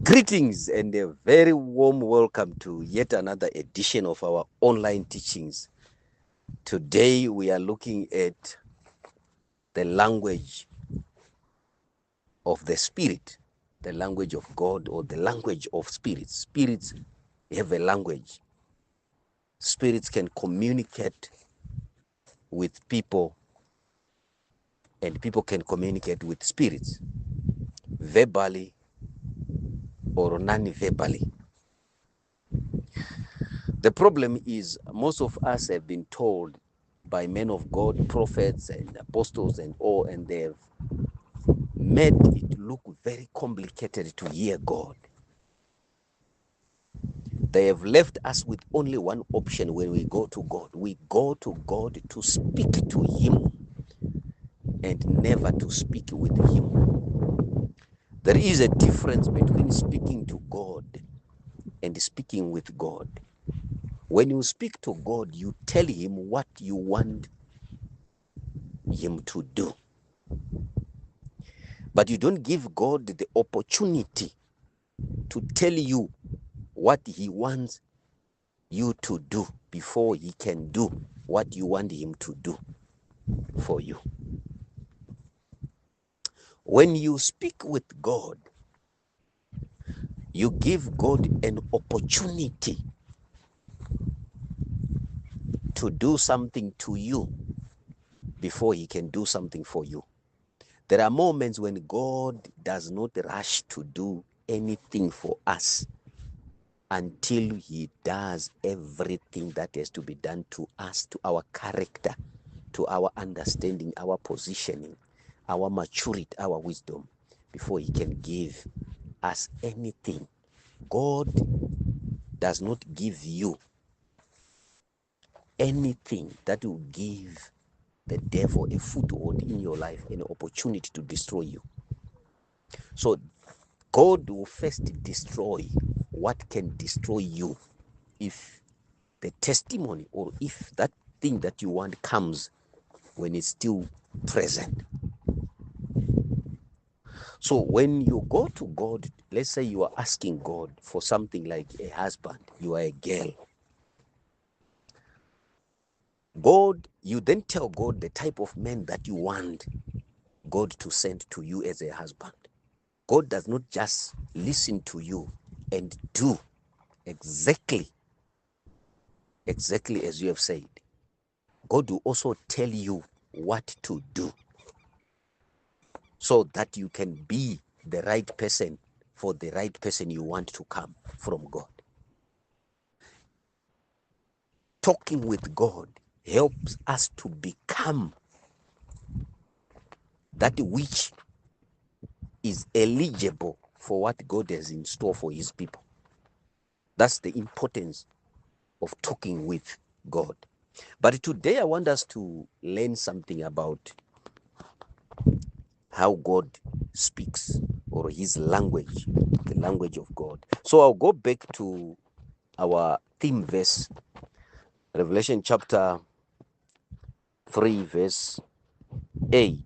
Greetings and a very warm welcome to yet another edition of our online teachings. Today we are looking at the language of the Spirit, the language of God, or the language of spirits. Spirits have a language. Spirits can communicate with people, and people can communicate with spirits, verbally or non-verbally. The problem is most of us have been told by men of God, prophets and apostles and all, and they have made it look very complicated to hear God. They have left us with only one option when we go to God. We go to God to speak to Him and never to speak with Him. There is a difference between speaking to God and speaking with God. When you speak to God, you tell Him what you want Him to do. But you don't give God the opportunity to tell you what He wants you to do before He can do what you want Him to do for you. When you speak with God, you give God an opportunity to do something to you before He can do something for you. There are moments when God does not rush to do anything for us until He does everything that has to be done to us, to our character, to our understanding, our positioning, our maturity, our wisdom, before He can give us anything. God does not give you anything that will give the devil a foothold in your life, an opportunity to destroy you. So God will first destroy what can destroy you if the testimony or if that thing that you want comes when it's still present. So when you go to God, let's say you are asking God for something like a husband, you are a girl. God, you then tell God the type of man that you want God to send to you as a husband. God does not just listen to you and do exactly as you have said. God will also tell you what to do so that you can be the right person for the right person you want to come from God. Talking with God helps us to become that which is eligible for what God has in store for His people. That's the importance of talking with God. But today I want us to learn something about how God speaks, or His language, the language of God. So I'll go back to our theme verse, Revelation chapter 3, verse 8,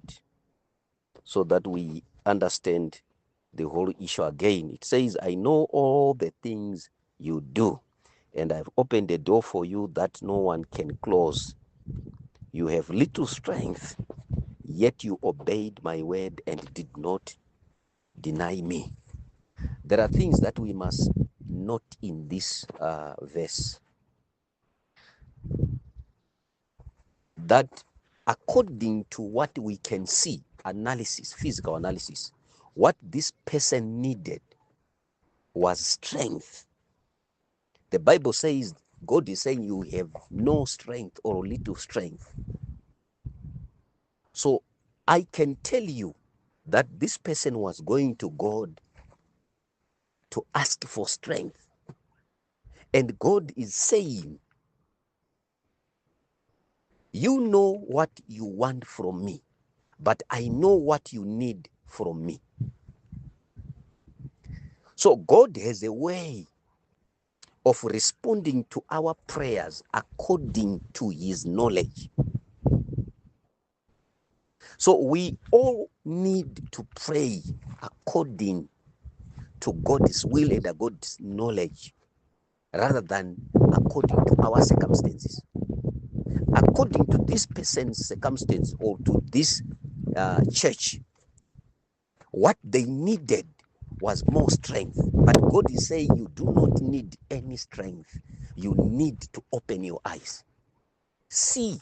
so that we understand the whole issue again. It says, I know all the things you do, and I've opened the door for you that no one can close. You have little strength, yet you obeyed my word and did not deny me. There are things that we must note in this verse. That according to what we can see, analysis, physical analysis, what this person needed was strength. The Bible says, God is saying you have no strength or little strength. So I can tell you that this person was going to God to ask for strength. And God is saying, you know what you want from me, but I know what you need from me. So God has a way of responding to our prayers according to His knowledge. So we all need to pray according to God's will and God's knowledge rather than according to our circumstances. According to this person's circumstance or to this church, what they needed was more strength. But God is saying you do not need any strength. You need to open your eyes. See.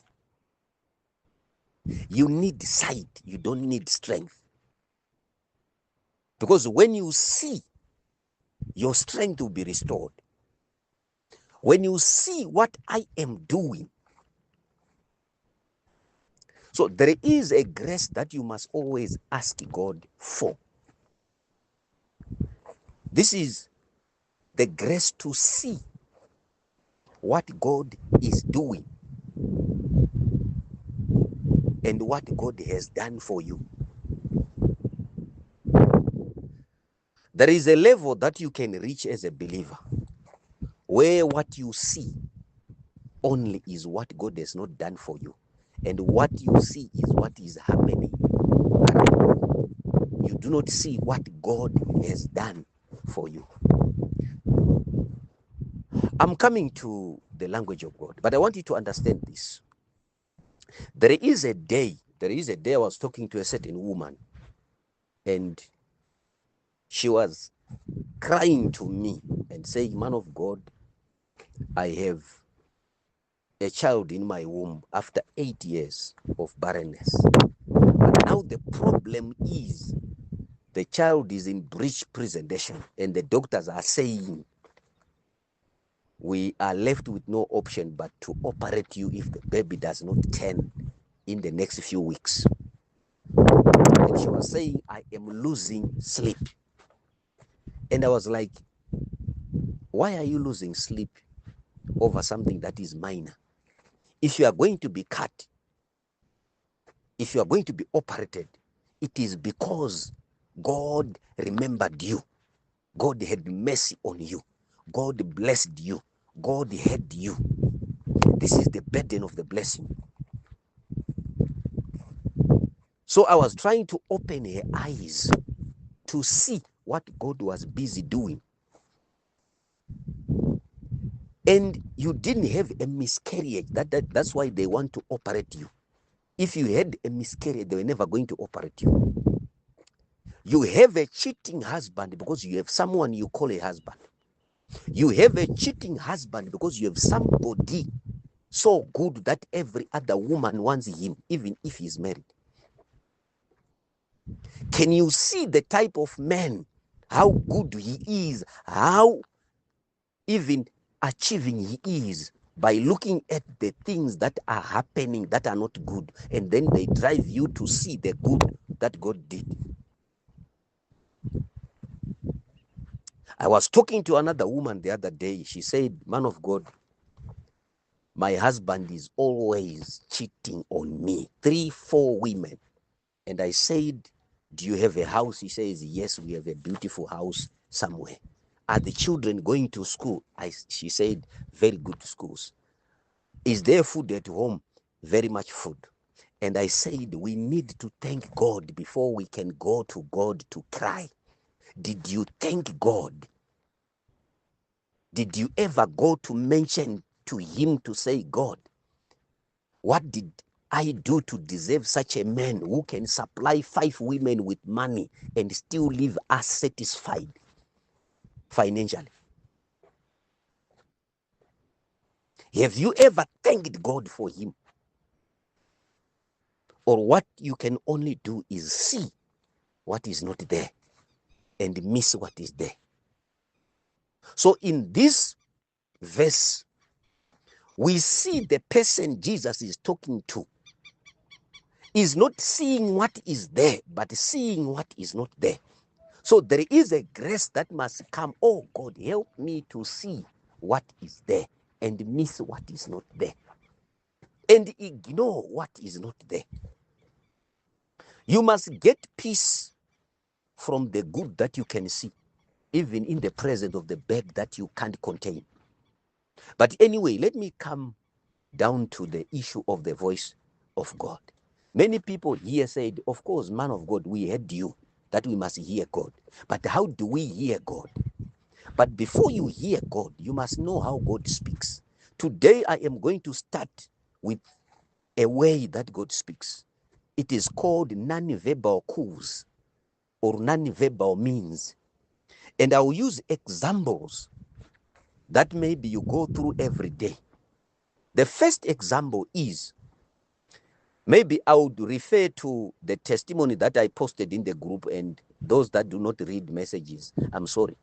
You need sight. You don't need strength. Because when you see, your strength will be restored. When you see what I am doing. So there is a grace that you must always ask God for. This is the grace to see what God is doing and what God has done for you. There is a level that you can reach as a believer where what you see only is what God has not done for you. And what you see is what is happening around. You do not see what God has done for you. I'm coming to the language of God, but I want you to understand this. There is a day I was talking to a certain woman, and she was crying to me and saying, "Man of God, I have a child in my womb after 8 years of barrenness. But now the problem is the child is in breech presentation, and the doctors are saying we are left with no option but to operate you if the baby does not turn in the next few weeks." And she was saying, "I am losing sleep." And I was like, "Why are you losing sleep over something that is minor? If you are going to be cut, if you are going to be operated, it is because God remembered you. God had mercy on you. God blessed you. God had you. This is the burden of the blessing." So I was trying to open her eyes to see what God was busy doing. And you didn't have a miscarriage. That's why they want to operate you. If you had a miscarriage, they were never going to operate you. You have a cheating husband because you have someone you call a husband. You have a cheating husband because you have somebody so good that every other woman wants him, even if he's married. Can you see the type of man, how good he is, how even achieving he is by looking at the things that are happening that are not good, and then they drive you to see the good that God did. I was talking to another woman the other day. She said, "Man of God, my husband is always cheating on me. 3, 4 women." And I said, "Do you have a house?" He says, "Yes, we have a beautiful house somewhere." "Are the children going to school?" She said, "Very good schools." "Is there food at home?" "Very much food." And I said, we need to thank God before we can go to God to cry. Did you thank God? Did you ever go to mention to him to say, "God, what did I do to deserve such a man who can supply 5 women with money and still leave us satisfied financially?" Have you ever thanked God for him? Or what you can only do is see what is not there and miss what is there. So in this verse, we see the person Jesus is talking to is not seeing what is there, but seeing what is not there. So there is a grace that must come. Oh God, help me to see what is there and miss what is not there and ignore what is not there. You must get peace from the good that you can see, even in the presence of the bad that you can't contain. But anyway, let me come down to the issue of the voice of God. Many people here said, "Of course, man of God, we heard you. that we must hear God. But how do we hear God? But before you hear God, you must know how God speaks. Today, I am going to start with a way that God speaks. It is called nonverbal cues or nonverbal means. And I will use examples that maybe you go through every day. The first example is, maybe I would refer to the testimony that I posted in the group, and those that do not read messages, I'm sorry.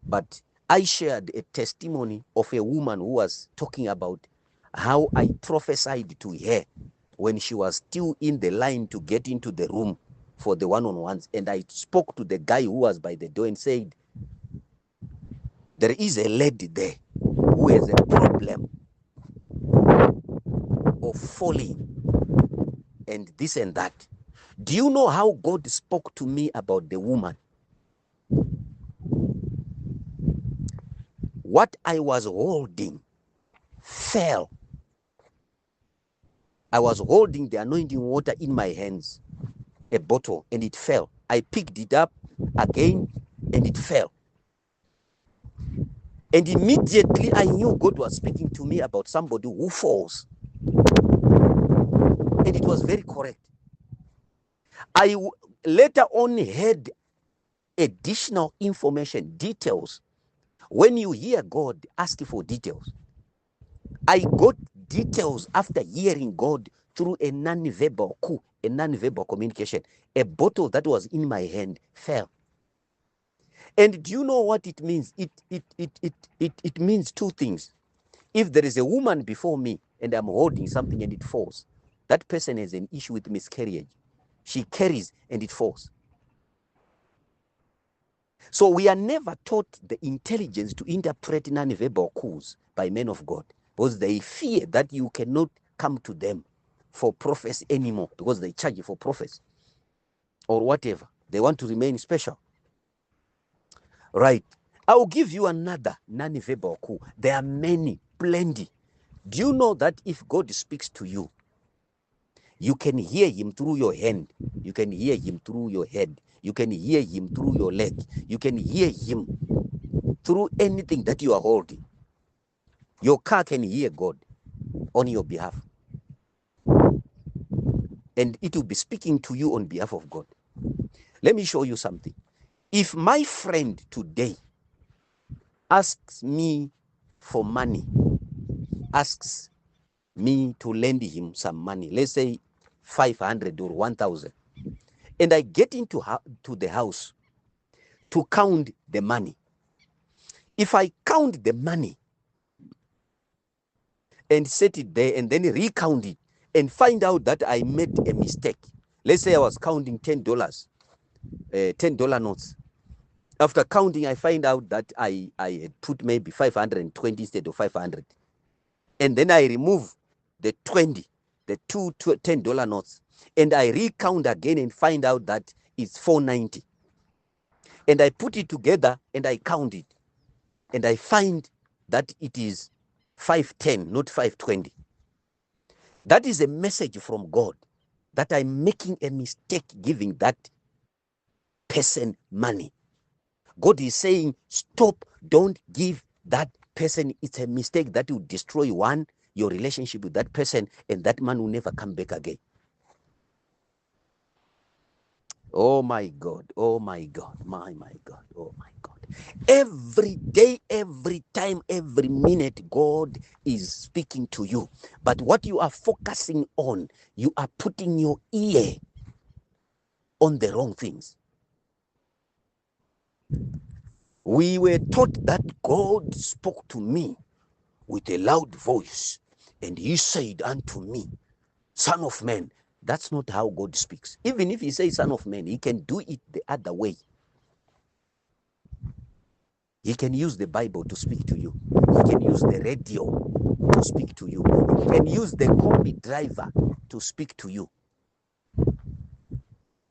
But I shared a testimony of a woman who was talking about how I prophesied to her when she was still in the line to get into the room for the one-on-ones. And I spoke to the guy who was by the door and said, there is a lady there who has a problem of falling and this and that. Do you know how God spoke to me about the woman? What I was holding fell. I was holding the anointing water in my hands, a bottle, and it fell. I picked it up again and it fell. And immediately I knew God was speaking to me about somebody who falls. And it was very correct. I later on had additional information, details. When you hear God, ask for details. I got details after hearing God through a non-verbal cue, a non-verbal communication. A bottle that was in my hand fell. And do you know what it means? It means two things. If there is a woman before me and I'm holding something and it falls, that person has an issue with miscarriage. She carries and it falls. So we are never taught the intelligence to interpret non-verbal cues by men of God, because they fear that you cannot come to them for prophecy anymore, because they charge you for prophecy or whatever. They want to remain special. Right. I will give you another non-verbal cue. There are many, plenty. Do you know that if God speaks to you, you can hear him through your hand, you can hear him through your head, you can hear him through your leg, you can hear him through anything that you are holding. Your car can hear God on your behalf, and it will be speaking to you on behalf of God. Let me show you something. If my friend today asks me for money, asks me to lend him some money, let's say 500 or 1,000, and I get into to the house to count the money. If I count the money and set it there and then recount it and find out that I made a mistake, let's say I was counting $10, $10 notes. After counting, I find out that I had put maybe 520 instead of 500. And then I remove the 20, the two $10 notes, and I recount again and find out that it's 490. And I put it together and I count it. And I find that it is 510, not 520. That is a message from God that I'm making a mistake giving that person money. God is saying, stop, don't give that person. It's a mistake that will destroy your relationship with that person, and that man will never come back again. Oh my God, oh my God, my God, oh my God. Every day, every time, every minute, God is speaking to you. But what you are focusing on, you are putting your ear on the wrong things. We were taught that God spoke to me with a loud voice, and he said unto me, Son of man. That's not how God speaks. Even if he says son of man, he can do it the other way. He can use the Bible to speak to you. He can use the radio to speak to you. He can use the combi driver to speak to you.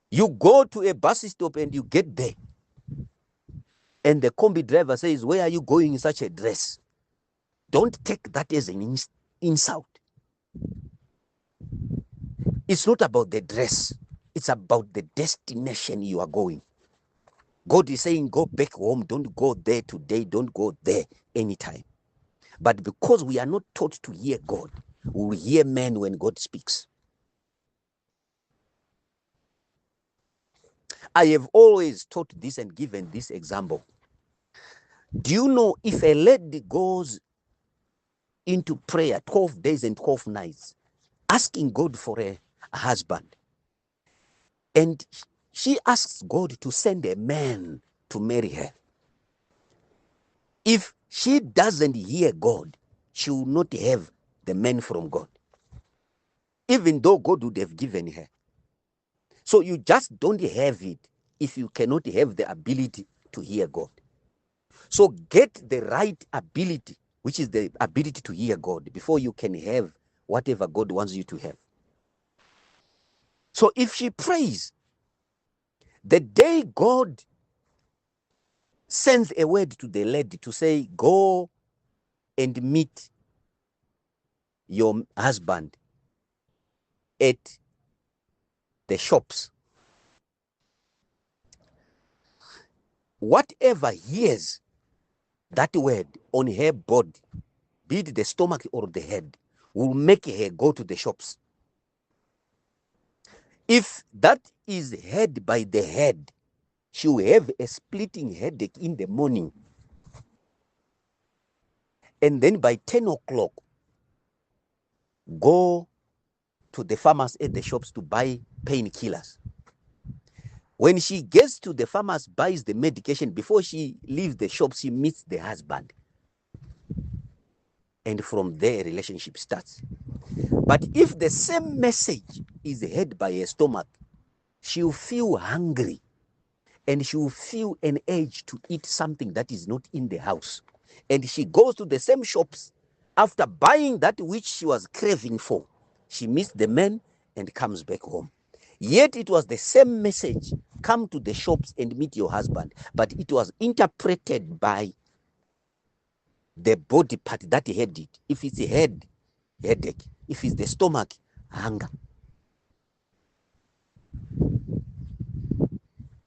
You go to a bus stop and you get there, and the combi driver says, where are you going in such a dress? Don't take that as an insult. It's not about the dress. It's about the destination you are going. God is saying, go back home. Don't go there today. Don't go there anytime. But because we are not taught to hear God, we will hear men when God speaks. I have always taught this and given this example. Do you know if a lady goes into prayer 12 days and 12 nights, asking God for a husband, and she asks God to send a man to marry her, if she doesn't hear God, she will not have the man from God, even though God would have given her. So you just don't have it if you cannot have the ability to hear God. So get the right ability, which is the ability to hear God, before you can have whatever God wants you to have. So if she prays, the day God sends a word to the lady to say, go and meet your husband at the shops, whatever hears that word on her body, be it the stomach or the head, will make her go to the shops. If that is heard by the head, she will have a splitting headache in the morning. And then by 10 o'clock, go to the farmers at the shops to buy painkillers. When she gets to the farmers, buys the medication, before she leaves the shop, she meets the husband. And from there, relationship starts. But if the same message is heard by her stomach, she'll feel hungry and she'll feel an urge to eat something that is not in the house. And she goes to the same shops. After buying that which she was craving for, she meets the man and comes back home. Yet it was the same message, come to the shops and meet your husband, but it was interpreted by the body part that had it. If it's a head, headache. If it's the stomach, hunger.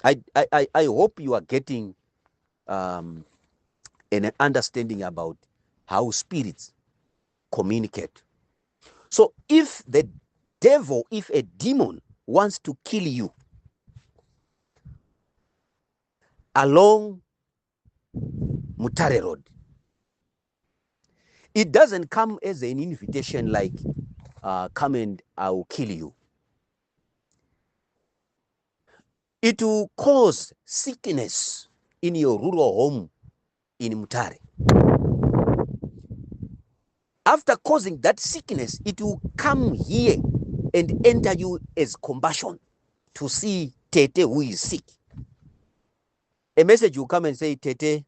I hope you are getting an understanding about how spirits communicate. So if the devil, if a demon wants to kill you along Mutare Road, it doesn't come as an invitation like, come and I will kill you. It will cause sickness in your rural home in Mutare. After causing that sickness, it will come here and enter you as compassion to see Tete who is sick. A message will come and say, Tete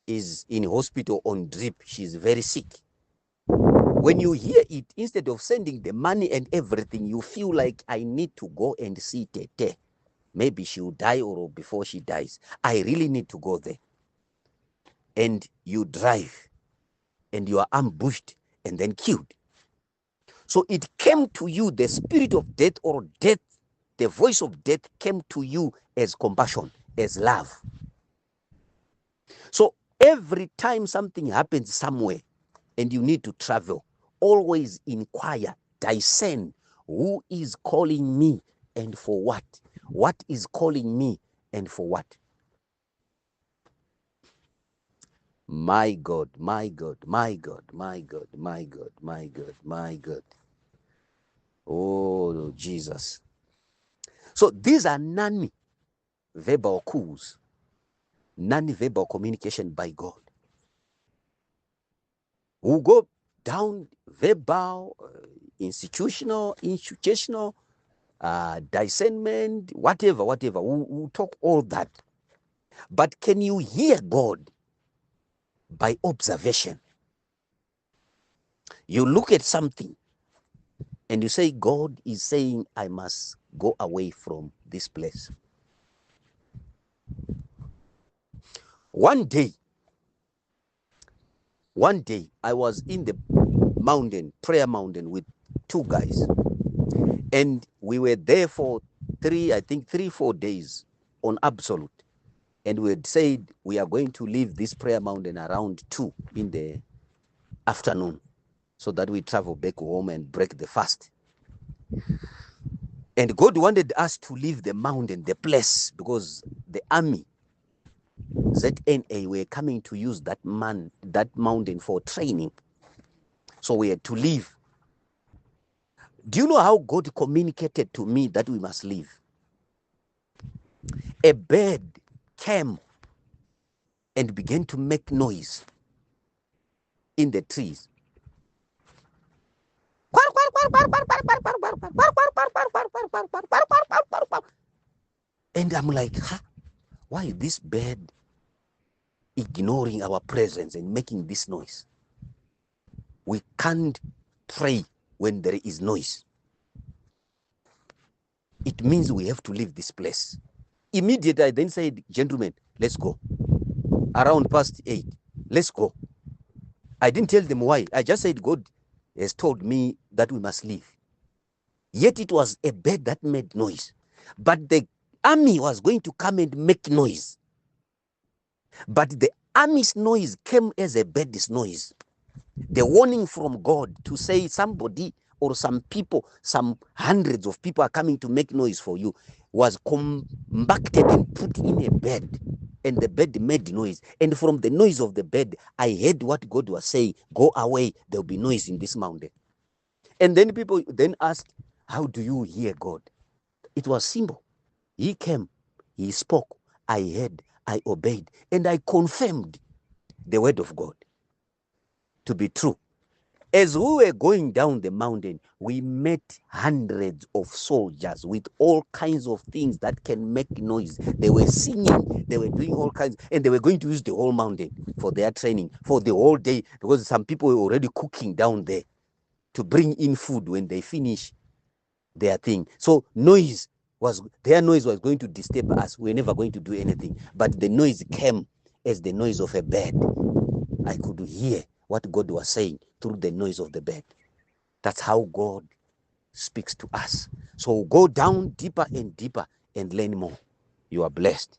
is in hospital on drip. She's very sick. When you hear it, instead of sending the money and everything, you feel like, I need to go and see Tete. Maybe she will die or before she dies. I really need to go there. And you drive and you are ambushed and then killed. So it came to you, the spirit of death or death, the voice of death came to you as compassion, as love. So every time something happens somewhere and you need to travel, always inquire, discern, who is calling me and for what? What is calling me and for what? My God, my God, my God, my God, my God, my God, my God. Oh, Jesus. So these are non-verbal cues, non-verbal communication by God. We'll go down verbal, institutional, discernment, whatever. We'll talk all that. But can you hear God by observation? You look at something and you say, God is saying, I must go away from this place. One day, I was in the mountain, prayer mountain, with two guys. And we were there for 3, 4 days on absolute. And we had said we are going to leave this prayer mountain around 2 in the afternoon so that we travel back home and break the fast. And God wanted us to leave the mountain, the place, because the army, ZNA, were coming to use that mountain for training. So we had to leave. Do you know how God communicated to me that we must leave? A bird came and began to make noise in the trees. And I'm like, why is this bird ignoring our presence and making this noise? We can't pray when there is noise. It means we have to leave this place. Immediately, I then said, gentlemen, let's go. Around past 8, let's go. I didn't tell them why. I just said, God has told me that we must leave. Yet it was a bird that made noise. But the army was going to come and make noise. But the army's noise came as a bird's noise. The warning from God to say somebody or some people, some hundreds of people are coming to make noise for you, was compacted and put in a bird. And the bird made noise. And from the noise of the bird, I heard what God was saying, go away, there will be noise in this mountain. And then people then asked, how do you hear God? It was simple. He came, he spoke, I heard, I obeyed, and I confirmed the word of God to be true. As we were going down the mountain, we met hundreds of soldiers with all kinds of things that can make noise. They were singing, they were doing all kinds, and they were going to use the whole mountain for their training for the whole day, because some people were already cooking down there to bring in food when they finish their thing. So their noise was going to disturb us. We were never going to do anything. But the noise came as the noise of a bird. I could hear what God was saying through the noise of the bird. That's how God speaks to us. So go down deeper and deeper and learn more. You are blessed.